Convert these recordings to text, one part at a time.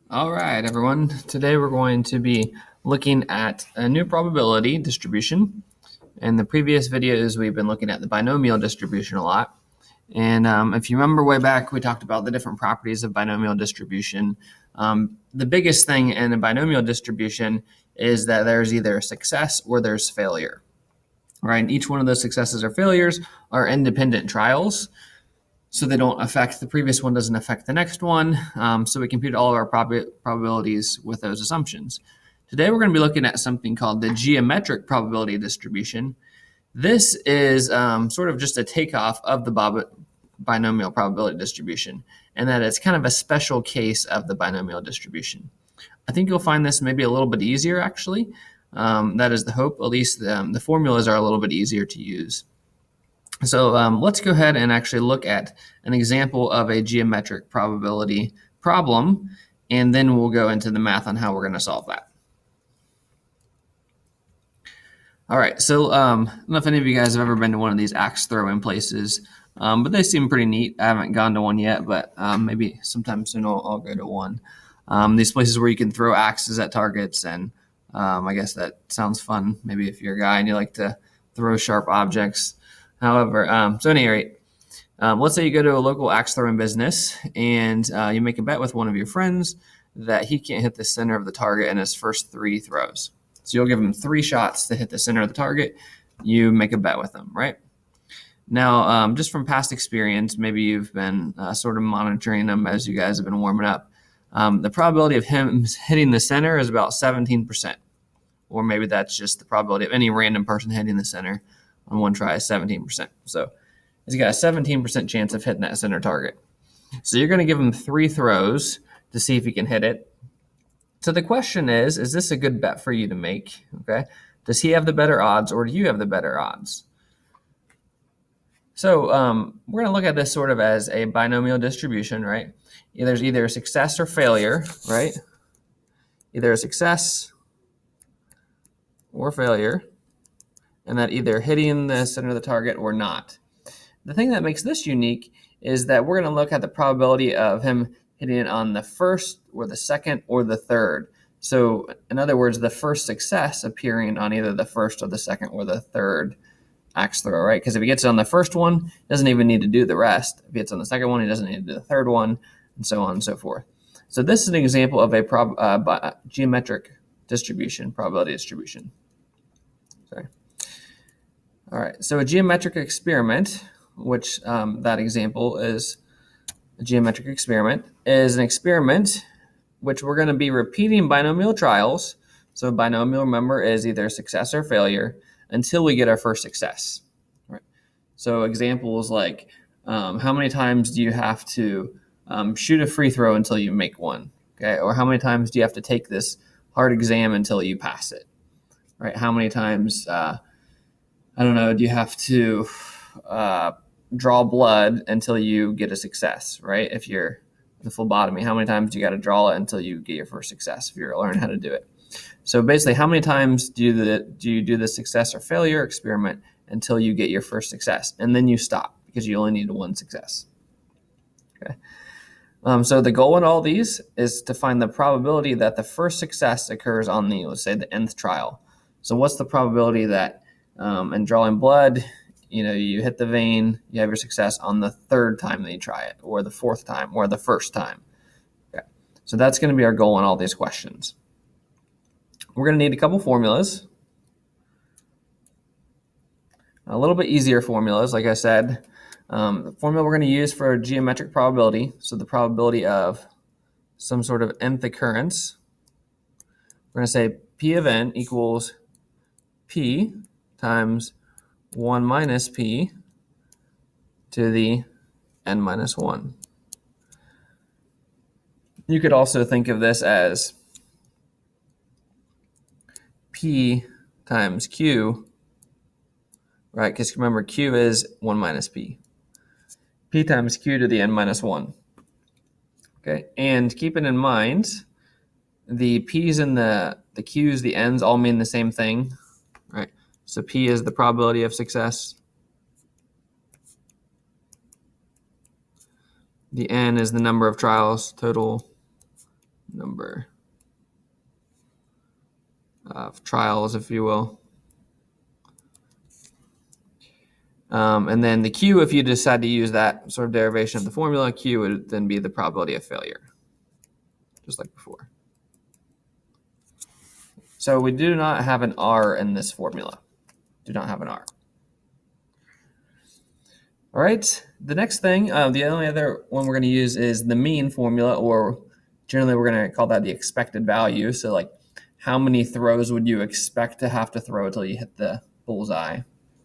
All right, everyone. Today we're going to be looking at a new probability distribution. In the previous videos, we've been looking at the binomial distribution a lot. And if you remember way back, we talked about the different properties of binomial distribution. The biggest thing in a binomial distribution is that there's either success or there's failure, right? And each one of those successes or failures are independent trials. So they don't affect, the previous one doesn't affect the next one. So we compute all of our probabilities with those assumptions. Today we're going to be looking at something called the geometric probability distribution. This is sort of just a takeoff of the binomial probability distribution, and that it's kind of a special case of the binomial distribution. I think you'll find this maybe a little bit easier, actually. That is the hope. At least the formulas are a little bit easier to use. So let's go ahead and actually look at an example of a geometric probability problem, and then we'll go into the math on how we're going to solve that. All right, so I don't know if any of you guys have ever been to one of these axe throwing places, but they seem pretty neat. I haven't gone to one yet, but maybe sometime soon I'll go to one. These places where you can throw axes at targets, and I guess that sounds fun. Maybe if you're a guy and you like to throw sharp objects. However, so at any rate, let's say you go to a local axe throwing business and you make a bet with one of your friends that he can't hit the center of the target in his first 3 throws. So you'll give him 3 shots to hit the center of the target. You make a bet with him, right? Now, just from past experience, maybe you've been sort of monitoring him as you guys have been warming up. The probability of him hitting the center is about 17%. Or maybe that's just the probability of any random person hitting the center on one try is 17%. So he's got a 17% chance of hitting that center target. So you're going to give him 3 throws to see if he can hit it. So the question is this a good bet for you to make? Okay. Does he have the better odds or do you have the better odds? So we're going to look at this sort of as a binomial distribution, right? There's either a success or failure, right? Either a success or failure, and that either hitting the center of the target or not. The thing that makes this unique is that we're going to look at the probability of him hitting it on the first or the second or the third. So in other words, the first success appearing on either the first or the second or the third axe throw, right? Because if he gets it on the first one, he doesn't even need to do the rest. If he gets on the second one, he doesn't need to do the third one, and so on and so forth. So this is an example of a geometric distribution, probability distribution. Sorry. All right, so a geometric experiment, which that example is a geometric experiment, is an experiment which we're going to be repeating binomial trials. So binomial, remember, is either success or failure until we get our first success. Right? So examples like how many times do you have to shoot a free throw until you make one? Okay, or how many times do you have to take this hard exam until you pass it? Right? How many times, I don't know, do you have to draw blood until you get a success, right? If you're the phlebotomy, how many times do you got to draw it until you get your first success if you're learning how to do it? So basically, how many times do you do the success or failure experiment until you get your first success? And then you stop because you only need 1 success. Okay. So the goal in all these is to find the probability that the first success occurs on the, let's say, the nth trial. So what's the probability that in drawing blood, you hit the vein, you have your success on the 3rd time that you try it, or the 4th time, or the 1st time? Okay. So that's going to be our goal in all these questions. We're going to need a couple formulas. A little bit easier formulas, like I said. The formula we're going to use for geometric probability, so the probability of some sort of nth occurrence, we're going to say P of n equals P times 1 minus P to the n minus 1. You could also think of this as P times Q, right? Because remember, Q is 1 minus P. P times Q to the n minus 1. Okay, and keeping in mind, the P's and the Q's, the N's all mean the same thing, right? So P is the probability of success. The N is the number of trials, total number of trials, if you will. And then the Q, if you decide to use that sort of derivation of the formula, Q would then be the probability of failure, just like before. So we do not have an R in this formula. Do not have an R. All right, the next thing, the only other one we're going to use is the mean formula, or generally we're going to call that the expected value. So like, how many throws would you expect to have to throw until you hit the bullseye?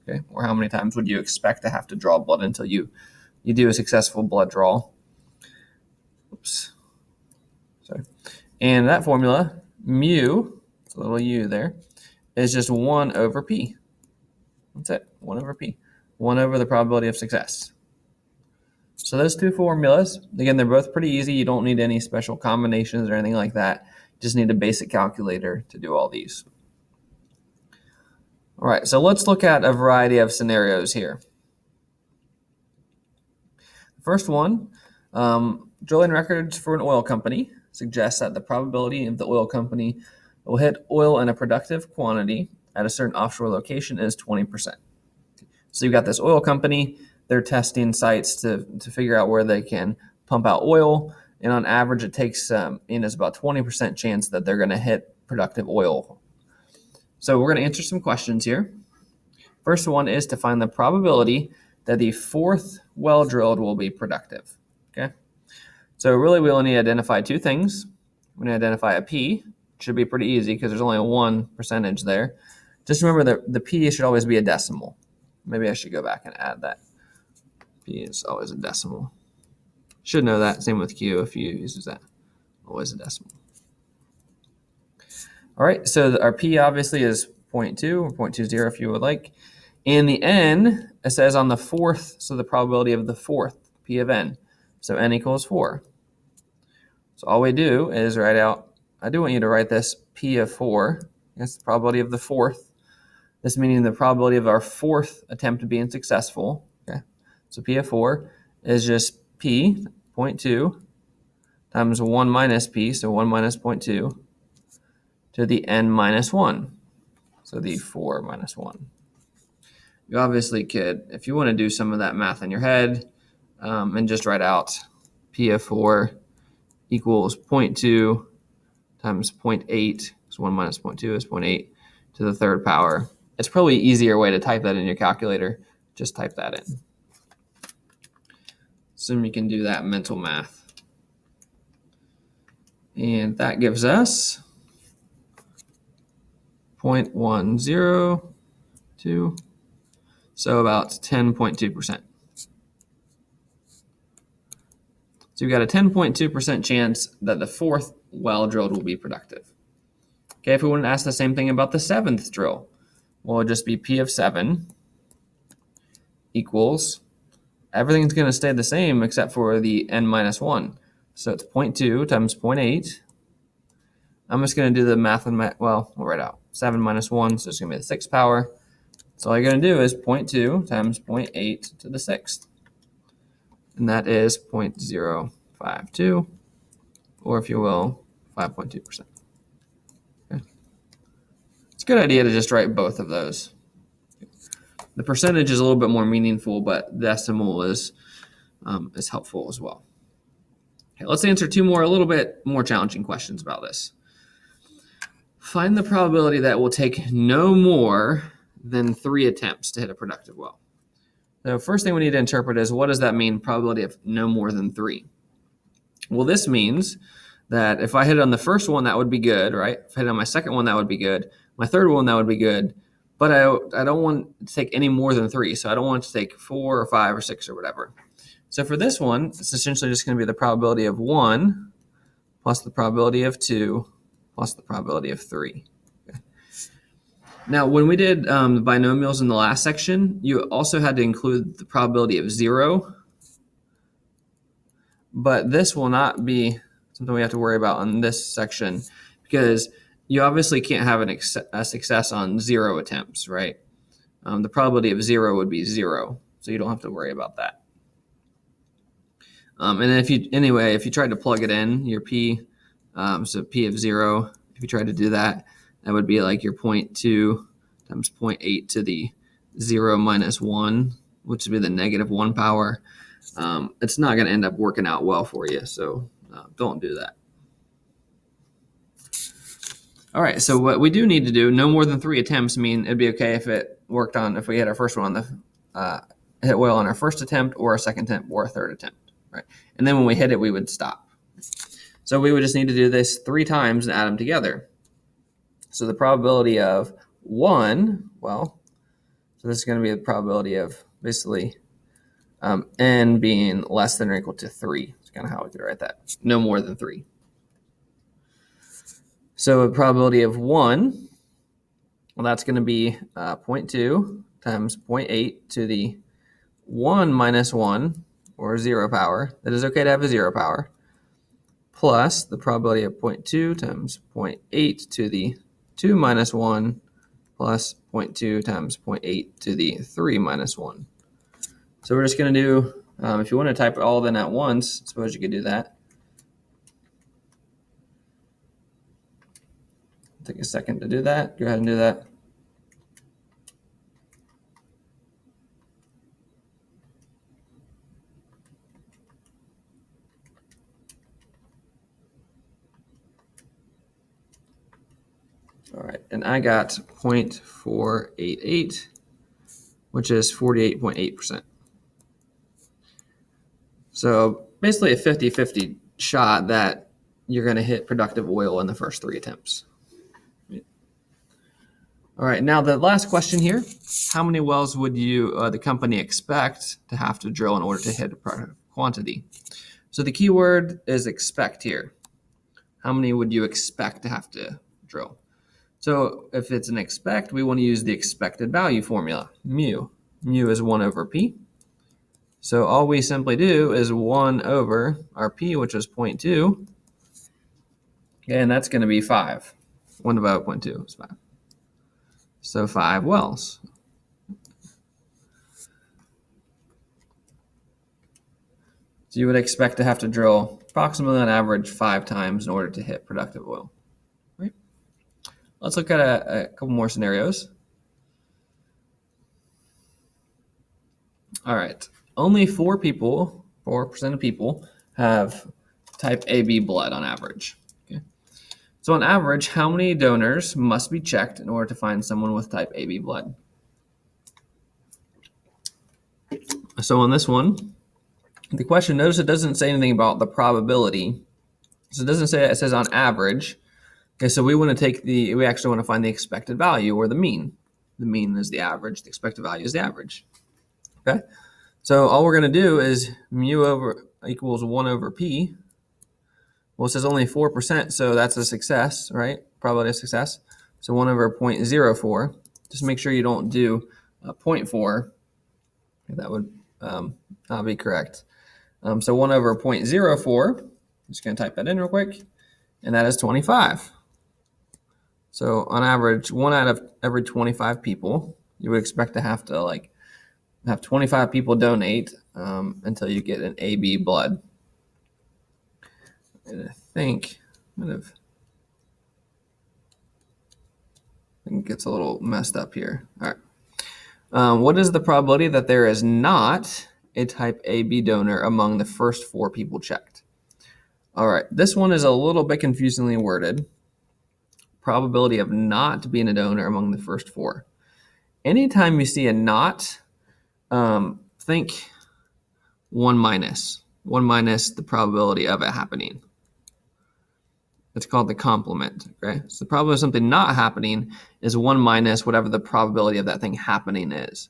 Okay, or how many times would you expect to have to draw blood until you do a successful blood draw? Oops. Sorry. And that formula, mu, it's a little u there, is just 1 over p. That's it, 1 over p. 1 over the probability of success. So those two formulas, again, they're both pretty easy. You don't need any special combinations or anything like that. You just need a basic calculator to do all these. All right, so let's look at a variety of scenarios here. The first one, drilling records for an oil company suggests that the probability of the oil company will hit oil in a productive quantity at a certain offshore location is 20%. So you've got this oil company, they're testing sites to figure out where they can pump out oil, and on average it takes it's about 20% chance that they're going to hit productive oil. So we're going to answer some questions here. First one is to find the probability that the fourth well drilled will be productive. Okay, so really we only need to identify two things. We're going to identify a P. It should be pretty easy because there's only a 1% there. Just remember that the P should always be a decimal. Maybe I should go back and add that. P is always a decimal. Should know that. Same with Q if you use that. Always a decimal. All right, so our P obviously is 0.2 or 0.20 if you would like. And the N, it says on the fourth, so the probability of the fourth, P of N. So N equals 4. So all we do is write out, I do want you to write this P of 4. That's the probability of the fourth. This meaning the probability of our fourth attempt being successful. Okay, so P of 4 is just P, 0.2, times 1 minus P, so 1 minus 0.2, to the N minus 1, so the 4 minus 1. You obviously could, if you want to do some of that math in your head, and just write out P of 4 equals 0.2 times 0.8, so 1 minus 0.2 is 0.8 to the third power. It's probably an easier way to type that in your calculator. Just type that in. Assume you can do that mental math. And that gives us 0.102, so about 10.2%. So you've got a 10.2% chance that the fourth well drilled will be productive. Okay, if we wanted to ask the same thing about the seventh drill, well, it'll just be P of 7 equals, everything's going to stay the same except for the N minus 1. So it's 0.2 times 0.8. I'm just going to do the math on my, well, we'll write out 7 minus 1, so it's going to be the 6th power. So all you're going to do is 0.2 times 0.8 to the 6th. And that is 0.052, or if you will, 5.2%. Okay. It's a good idea to just write both of those. The percentage is a little bit more meaningful, but decimal is helpful as well. Okay, let's answer two more, a little bit more challenging questions about this. Find the probability that it will take no more than 3 attempts to hit a productive well. The first thing we need to interpret is, what does that mean, probability of no more than 3? Well, this means that if I hit on the first one, that would be good, right? If I hit on my second one, that would be good. My third one, that would be good. But I don't want to take any more than 3. So I don't want to take 4 or 5 or 6 or whatever. So for this one, it's essentially just going to be the probability of 1 plus the probability of 2 plus the probability of 3. Okay. Now, when we did the binomials in the last section, you also had to include the probability of 0. But this will not be something we have to worry about in this section, because you obviously can't have a success on 0 attempts, right? The probability of 0 would be 0, so you don't have to worry about that. And if you tried to plug it in, your P So P of 0, if you tried to do that, that would be like your 0.2 times 0.8 to the 0 minus 1, which would be the negative 1 power. It's not going to end up working out well for you, so don't do that. All right, so what we do need to do, no more than 3 attempts mean it'd be okay if it worked on, if we hit our first one on the, hit oil on our first attempt or a second attempt or a third attempt, right? And then when we hit it, we would stop. So we would just need to do this 3 times and add them together. So the probability of 1, well, so this is going to be the probability of basically n being less than or equal to 3. That's kind of how we could write that. No more than 3. So a probability of 1, well, that's going to be 0.2 times 0.8 to the 1 minus 1, or 0 power. That is okay to have a 0 power, plus the probability of 0.2 times 0.8 to the 2 minus 1, plus 0.2 times 0.8 to the 3 minus 1. So we're just going to do, if you want to type it all of them at once, suppose you could do that. Take a second to do that. Go ahead and do that. All right, and I got 0.488, which is 48.8%. So basically a 50-50 shot that you're going to hit productive oil in the first 3 attempts. All right, now the last question here, how many wells would you, the company, expect to have to drill in order to hit a productive quantity? So the key word is expect here. How many would you expect to have to drill? So if it's an expect, we want to use the expected value formula, mu. Mu is 1 over p. So all we simply do is 1 over our p, which is 0.2, and that's going to be 5. 1 divided by 0.2 is 5. So 5 wells. So you would expect to have to drill approximately on average 5 times in order to hit productive oil. Right? Let's look at a couple more scenarios. All right. Only 4% of people have type AB blood on average. Okay. So on average, how many donors must be checked in order to find someone with type AB blood? So on this one, the question, notice it doesn't say anything about the probability. So it doesn't say, it says on average. Okay, so we want to take we actually want to find the expected value, or the mean. The mean is the average, the expected value is the average. Okay, so all we're going to do is mu over equals 1 over p. Well, it says only 4%, so that's a success, right? Probability of success. So 1 over 0.04. Just make sure you don't do 0.4. That would not be correct. So 1 over 0.04. I'm just going to type that in real quick. And that is 25. So on average, 1 out of every 25 people, you would expect to have 25 people donate until you get an AB blood. And I think it gets a little messed up here. All right. What is the probability that there is not a type AB donor among the first 4 people checked? All right. This one is a little bit confusingly worded. Probability of not being a donor among the first 4. Anytime you see a not, think 1 minus the probability of it happening. It's called the complement. Okay, so the probability of something not happening is 1 minus whatever the probability of that thing happening is.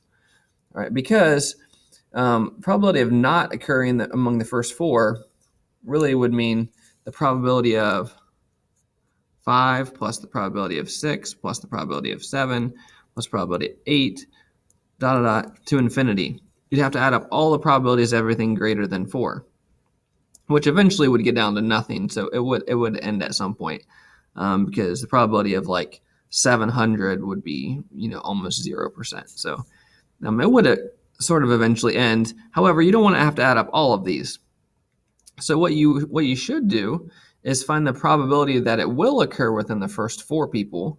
All right, because probability of not occurring among the first 4 really would mean the probability of 5 plus the probability of 6 plus the probability of 7 plus probability of 8 to infinity. You'd have to add up all the probabilities of everything greater than 4, which eventually would get down to nothing. So it would end at some point, because the probability of like 700 would be almost 0%. So it would sort of eventually end. However, you don't want to have to add up all of these. So what you should do is find the probability that it will occur within the first 4 people.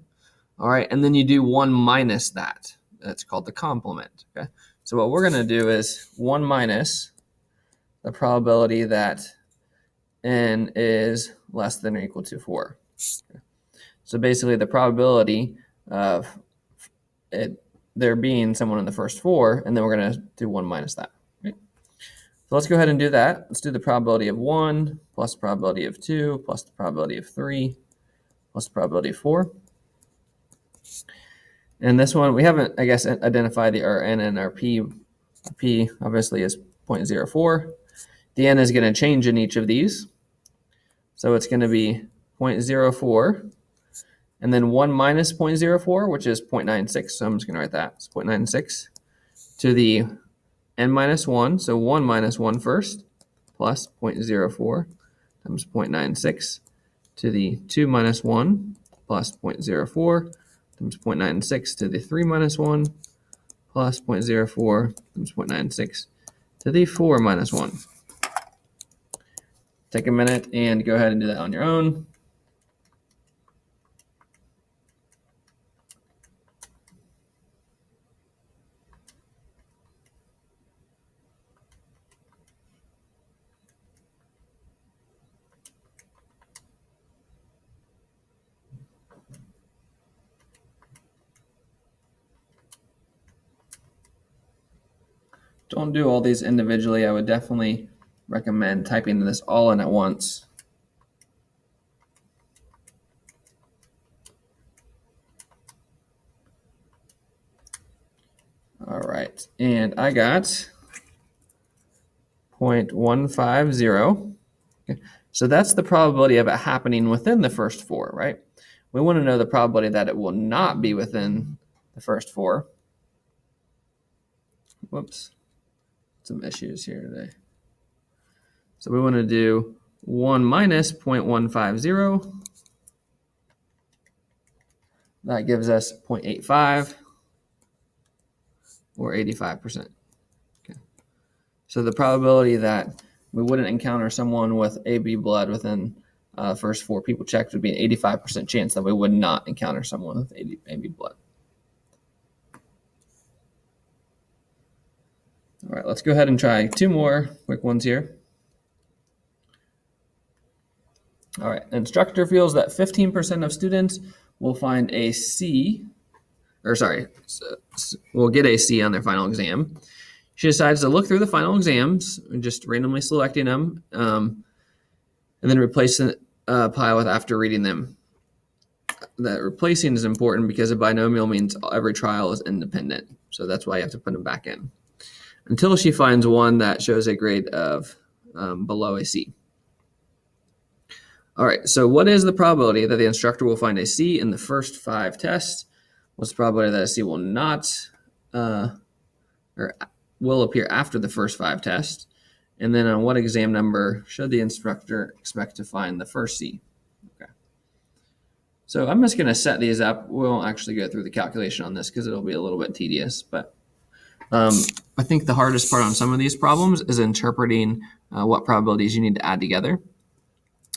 All right, and then you do 1 minus that. That's called the complement. Okay, so what we're going to do is 1 minus the probability that n is less than or equal to 4. Okay. So basically, the probability of there being someone in the first 4, and then we're going to do 1 minus that. Right? So let's go ahead and do that. Let's do the probability of 1 plus the probability of 2 plus the probability of 3 plus the probability of 4. And this one, we haven't, I guess, identified our n and our p. Our p obviously is 0.04. The n is going to change in each of these. So it's going to be 0.04. And then 1 minus 0.04, which is 0.96. So I'm just going to write that. It's 0.96 to the n minus 1. So 1 minus 1 first, plus 0.04 times 0.96 to the 2 minus 1 plus 0.04 times 0.96 to the 3 minus 1 plus 0.04 times 0.96 to the 4 minus 1. Take a minute and go ahead and do that on your own. Don't do all these individually. I would definitely recommend typing this all in at once. All right, and I got 0.150. Okay. So that's the probability of it happening within the first 4, right? We want to know the probability that it will not be within the first 4. Whoops, some issues here today. So we want to do 1 minus 0.150. That gives us 0.85 or 85%. Okay. So the probability that we wouldn't encounter someone with AB blood within first 4 people checked would be an 85% chance that we would not encounter someone with AB blood. All right, let's go ahead and try 2 more quick ones here. All right, instructor feels that 15% of students will find a C, or sorry, will get a C on their final exam. She decides to look through the final exams, just randomly selecting them, and then replace the pile with after reading them. That replacing is important because a binomial means every trial is independent. So that's why you have to put them back in. Until she finds one that shows a grade of below a C. All right, so what is the probability that the instructor will find a C in the first 5 tests? What's the probability that a C will not, or will appear after the first 5 tests? And then on what exam number should the instructor expect to find the first C? Okay. So I'm just going to set these up. We won't actually go through the calculation on this because it'll be a little bit tedious. But I think the hardest part on some of these problems is interpreting what probabilities you need to add together.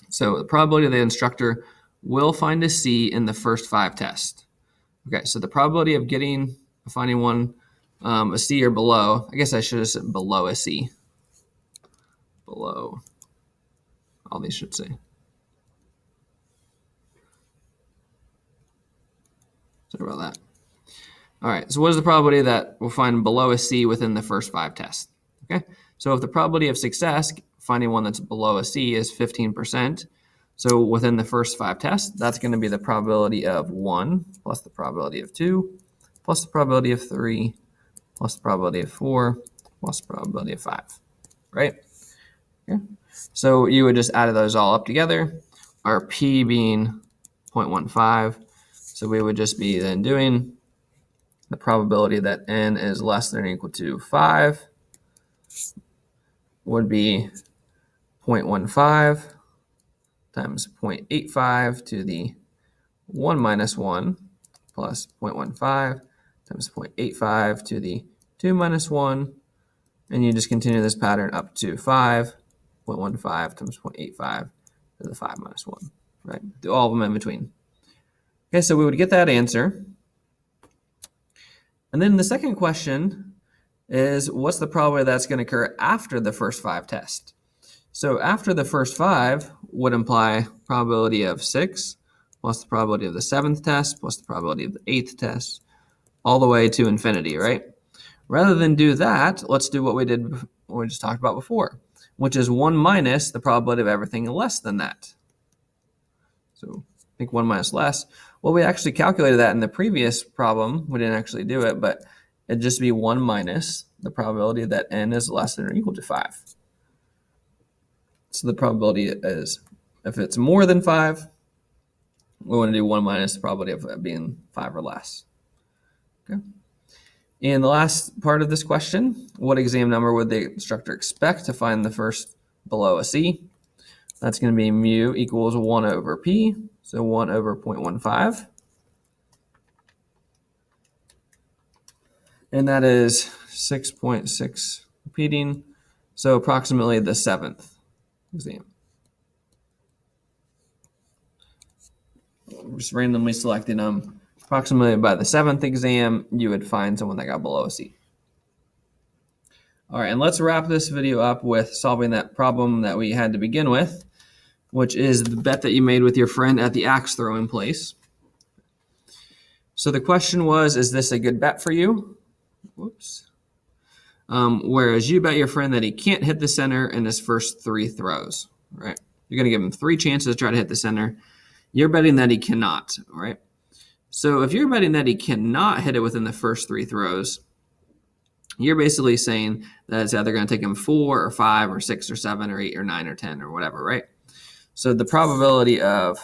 So the probability the instructor will find a C in the first 5 tests. Okay, so the probability of finding one a C or below, I guess I should have said below a C. Below, all these should say. Sorry about that. All right, so what is the probability that we'll find below a C within the first 5 tests? Okay, so if the probability of success, finding one that's below a C, is 15%, so within the first 5 tests, that's going to be the probability of 1 plus the probability of 2 plus the probability of 3 plus the probability of 4 plus the probability of 5, right? Okay. So you would just add those all up together, our P being 0.15, so we would just be then doing the probability that n is less than or equal to 5 would be 0.15 times 0.85 to the 1 minus 1 plus 0.15 times 0.85 to the 2 minus 1. And you just continue this pattern up to 5, 0.15 times 0.85 to the 5 minus 1, right? Do all of them in between. Okay, so we would get that answer. And then the second question is, what's the probability that's going to occur after the first 5 tests? So after the first 5 would imply probability of 6 plus the probability of the 7th test plus the probability of the 8th test all the way to infinity, right? Rather than do that, let's do what we just talked about before, which is 1 minus the probability of everything less than that. So I think 1 minus less. Well, we actually calculated that in the previous problem. We didn't actually do it, but it'd just be 1 minus the probability that n is less than or equal to 5. So the probability is, if it's more than 5, we want to do 1 minus the probability of it being 5 or less. Okay. And the last part of this question, what exam number would the instructor expect to find the first below a C? That's going to be mu equals 1 over p, so 1 over 0.15. And that is 6.6 repeating, so approximately the 7th exam. I'm just randomly selecting them. Approximately by the 7th exam, you would find someone that got below a C. All right, and let's wrap this video up with solving that problem that we had to begin with, which is the bet that you made with your friend at the axe throwing place. So the question was, is this a good bet for you? Whoops. Whereas you bet your friend that he can't hit the center in his first 3 throws, right? You're going to give him 3 chances to try to hit the center. You're betting that he cannot, all right? So if you're betting that he cannot hit it within the first 3 throws, you're basically saying that it's either going to take him 4 or 5 or 6 or 7 or 8 or 9 or 10 or whatever, right? So the probability of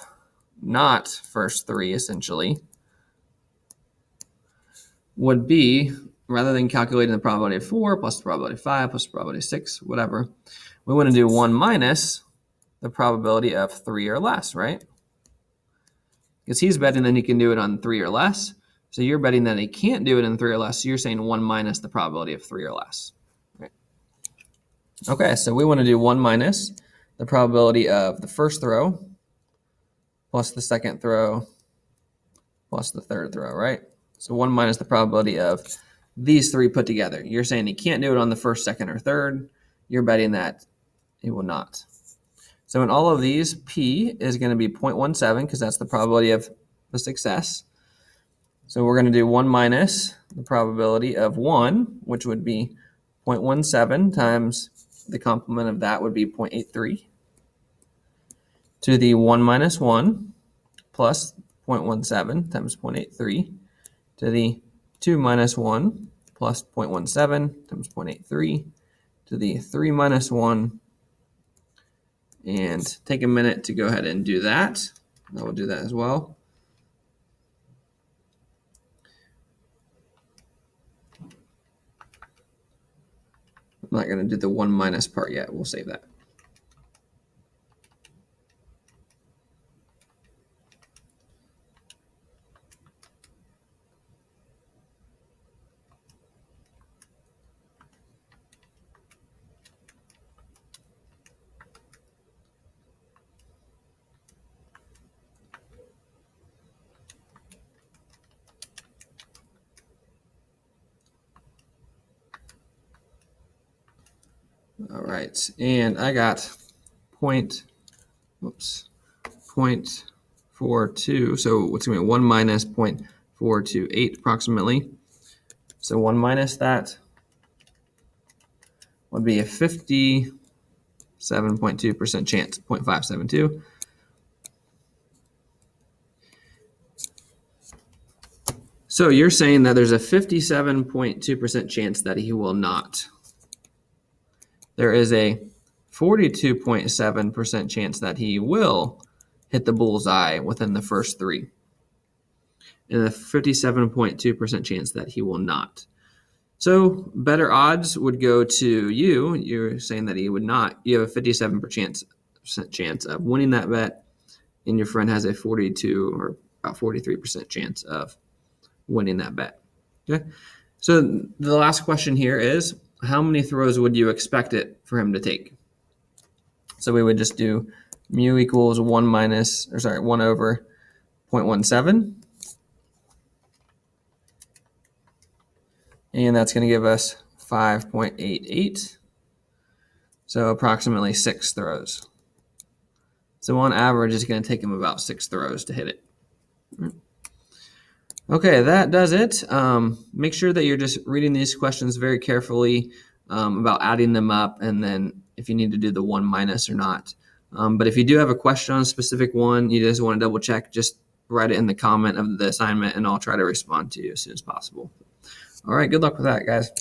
not first 3 essentially would be, rather than calculating the probability of 4 plus the probability of 5 plus the probability of 6, whatever, we want to do 1 minus the probability of 3 or less, right? Because he's betting that he can do it on 3 or less. So you're betting that he can't do it in 3 or less. So you're saying 1 minus the probability of 3 or less. Right. Okay, so we want to do 1 minus the probability of the first throw plus the second throw plus the third throw, right? So 1 minus the probability of these 3 put together. You're saying he can't do it on the first, second, or third. You're betting that he will not. So in all of these, P is going to be 0.17 because that's the probability of the success. So we're going to do 1 minus the probability of 1, which would be 0.17 times the complement of that would be 0.83, to the 1 minus 1 plus 0.17 times 0.83, to the 2 minus 1 plus 0.17 times 0.83, to the 3 minus 1, and take a minute to go ahead and do that. I will do that as well. I'm not going to do the 1 minus part yet. We'll save that. All right, and I got 0.42, so what's going to be 1 minus 0.428 approximately. So 1 minus that would be a 57.2% chance, 0.572. So you're saying that there's a 57.2% chance that he will not. There is a 42.7% chance that he will hit the bullseye within the first 3. And a 57.2% chance that he will not. So better odds would go to you. You're saying that he would not. You have a 57% chance of winning that bet, and your friend has a 42 or about 43% chance of winning that bet. Okay. So the last question here is, how many throws would you expect it for him to take? So we would just do mu equals 1 over 0.17. And that's going to give us 5.88. So approximately 6 throws. So on average, it's going to take him about 6 throws to hit it. Okay, that does it. Make sure that you're just reading these questions very carefully about adding them up, and then if you need to do the 1 minus or not. But if you do have a question on a specific one, you just want to double check, just write it in the comment of the assignment, and I'll try to respond to you as soon as possible. All right, good luck with that, guys.